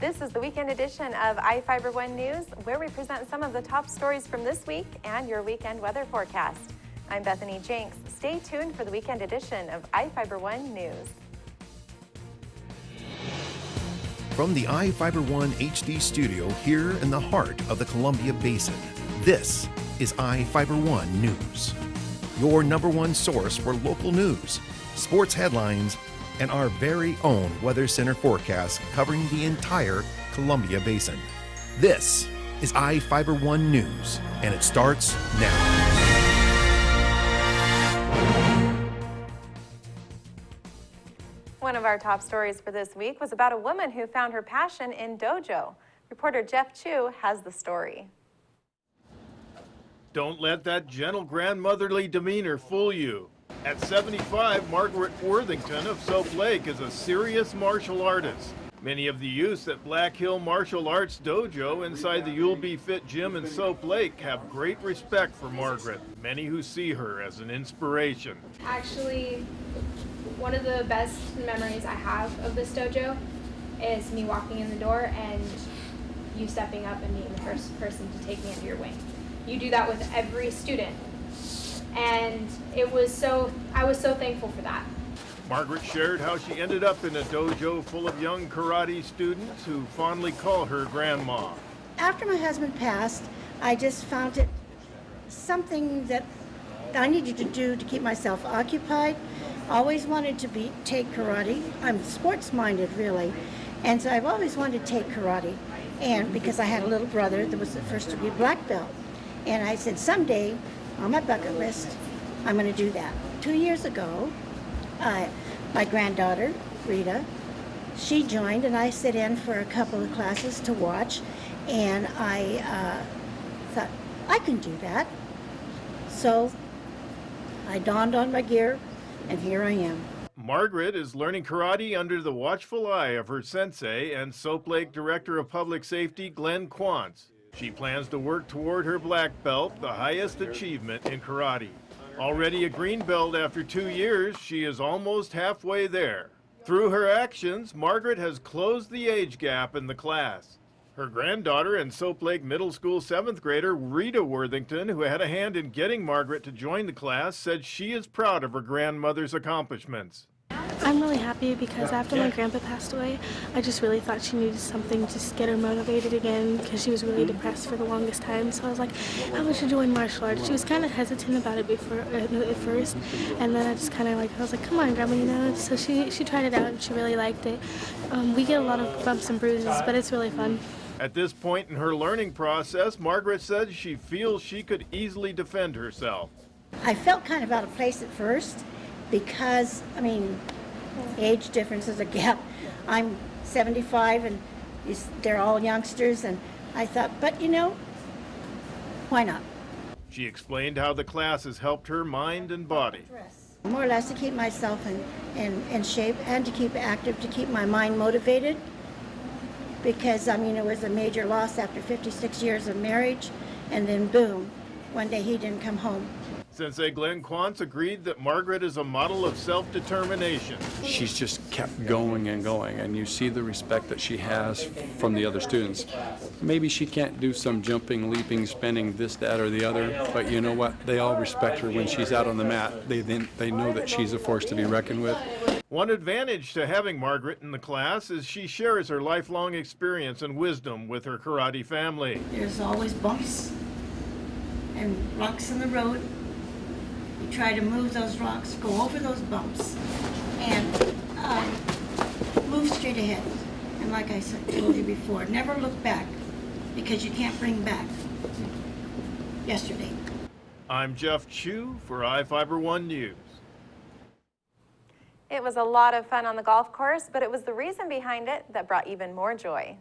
This is the weekend edition of iFIBER 1 News, where we present some of the top stories from this week and your weekend weather forecast. I'm Bethany Jenks. Stay tuned for the weekend edition of iFIBER 1 News. From the iFIBER 1 HD studio here in the heart of the Columbia Basin, this is iFIBER 1 News. Your number one source for local news, sports headlines, and our very own Weather Center forecast covering the entire Columbia Basin. This is iFIBER 1 News, and it starts now. One of our top stories for this week was about a woman who found her passion in dojo. Reporter Jeff Chu has the story. Don't let that gentle grandmotherly demeanor fool you. At 75, Margaret Worthington of Soap Lake is a serious martial artist. Many of the youths at Black Hill Martial Arts Dojo inside the You'll Be Fit gym in Soap Lake have great respect for Margaret. Many who see her as an inspiration. Actually, one of the best memories I have of this dojo is me walking in the door and you stepping up and being the first person to take me under your wing. You do that with every student. And I was so thankful for that. Margaret shared how she ended up in a dojo full of young karate students who fondly call her grandma. After my husband passed, I just found it something that I needed to do to keep myself occupied. Always wanted to take karate. I'm sports-minded, really. And so I've always wanted to take karate. And because I had a little brother that was the first-degree black belt. And I said, someday, on my bucket list, I'm going to do that. 2 years ago, my granddaughter, Rita, she joined, and I sit in for a couple of classes to watch, and I thought, I can do that. So I donned on my gear, and here I am. Margaret is learning karate under the watchful eye of her sensei and Soap Lake Director of Public Safety, Glenn Quantz. She plans to work toward her black belt, the highest achievement in karate. Already a green belt after 2 years, she is almost halfway there. Through her actions, Margaret has closed the age gap in the class. Her granddaughter and Soap Lake Middle School 7th grader Rita Worthington, who had a hand in getting Margaret to join the class, said she is proud of her grandmother's accomplishments. I'm really happy because after my grandpa passed away, I just really thought she needed something to just get her motivated again because she was really depressed for the longest time. So I was like, how would you join martial arts? She was kind of hesitant about it at first, and then I just kind of I was like, come on, Grandma, you know. So she tried it out and she really liked it. We get a lot of bumps and bruises, but it's really fun. At this point in her learning process, Margaret said she feels she could easily defend herself. I felt kind of out of place at first because, age difference is a gap. I'm 75 and they're all youngsters, and I thought, but why not? She explained how the class has helped her mind and body. More or less to keep myself in shape and to keep active, to keep my mind motivated, because it was a major loss after 56 years of marriage, and then boom, one day he didn't come home. Sensei Glenn Quantz agreed that Margaret is a model of self-determination. She's just kept going and going, and you see the respect that she has from the other students. Maybe she can't do some jumping, leaping, spinning, this, that, or the other, but you know what? They all respect her when she's out on the mat. They know that she's a force to be reckoned with. One advantage to having Margaret in the class is she shares her lifelong experience and wisdom with her karate family. There's always bumps and rocks in the road. You try to move those rocks, go over those bumps, and move straight ahead. And like I told you before, never look back, because you can't bring back yesterday. I'm Jeff Chu for iFIBER 1 News. It was a lot of fun on the golf course, but it was the reason behind it that brought even more joy.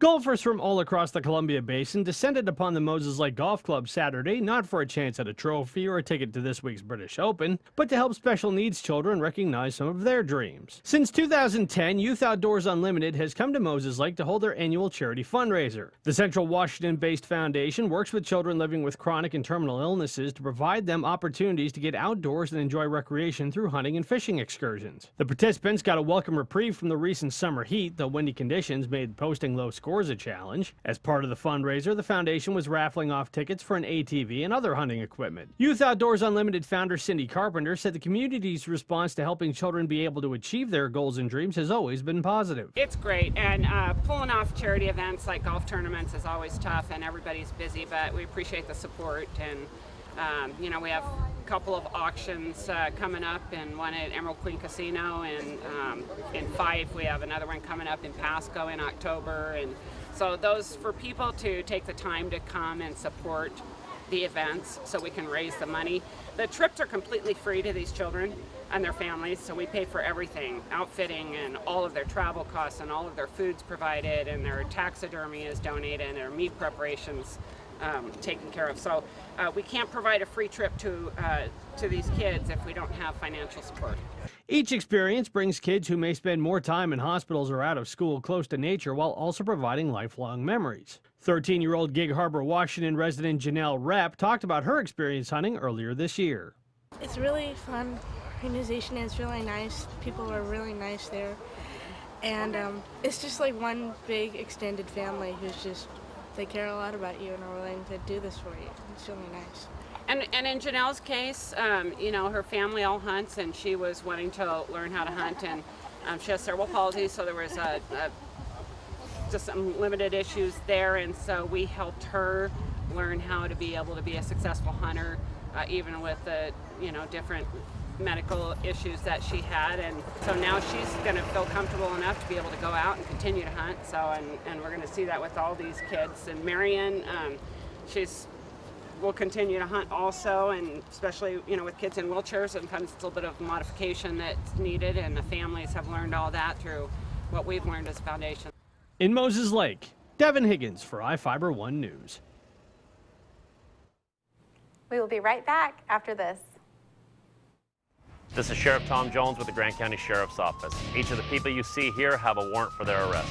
Golfers from all across the Columbia Basin descended upon the Moses Lake Golf Club Saturday, not for a chance at a trophy or a ticket to this week's British Open, but to help special needs children recognize some of their dreams. Since 2010, Youth Outdoors Unlimited has come to Moses Lake to hold their annual charity fundraiser. The Central Washington-based foundation works with children living with chronic and terminal illnesses to provide them opportunities to get outdoors and enjoy recreation through hunting and fishing excursions. The participants got a welcome reprieve from the recent summer heat, though windy conditions made posting low scores a challenge. As part of the fundraiser, the foundation was raffling off tickets for an ATV and other hunting equipment. Youth Outdoors Unlimited founder Cindy Carpenter said the community's response to helping children be able to achieve their goals and dreams has always been positive. It's great, and pulling off charity events like golf tournaments is always tough, and everybody's busy, but we appreciate the support. And you know, we have a couple of auctions coming up, and one at Emerald Queen Casino, and in Fife we have another one coming up in Pasco in October. And so those for people to take the time to come and support the events so we can raise the money. The trips are completely free to these children and their families, so we pay for everything, outfitting and all of their travel costs, and all of their food's provided, and their taxidermy is donated, and their meat preparations taken care of. So we can't provide a free trip to these kids if we don't have financial support. Each experience brings kids who may spend more time in hospitals or out of school close to nature while also providing lifelong memories. 13-year-old Gig Harbor, Washington resident Janelle Repp talked about her experience hunting earlier this year. It's really fun organization, and it's really nice. People are really nice there. And it's just like one big extended family who's just, they care a lot about you and are willing to do this for you. It's really nice. And in Janelle's case, you know, her family all hunts, and she was wanting to learn how to hunt, and she has cerebral palsy, so there was just some limited issues there, and so we helped her learn how to be able to be a successful hunter, even with the, you know, different medical issues that she had. And so now she's going to feel comfortable enough to be able to go out and continue to hunt. So and we're going to see that with all these kids. And Marion, will continue to hunt also, and especially, you know, with kids in wheelchairs, sometimes it's a little bit of modification that's needed, and the families have learned all that through what we've learned as a foundation. In Moses Lake, Devin Higgins for iFIBER 1 News. We will be right back after this. This is Sheriff Tom Jones with the Grant County Sheriff's Office. Each of the people you see here have a warrant for their arrest.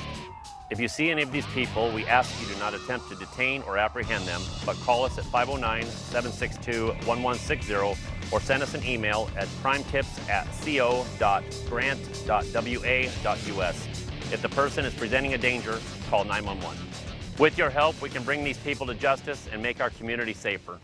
If you see any of these people, we ask you do not attempt to detain or apprehend them, but call us at 509-762-1160 or send us an email at crimetips@co.grant.wa.us. If the person is presenting a danger, call 911. With your help, we can bring these people to justice and make our community safer.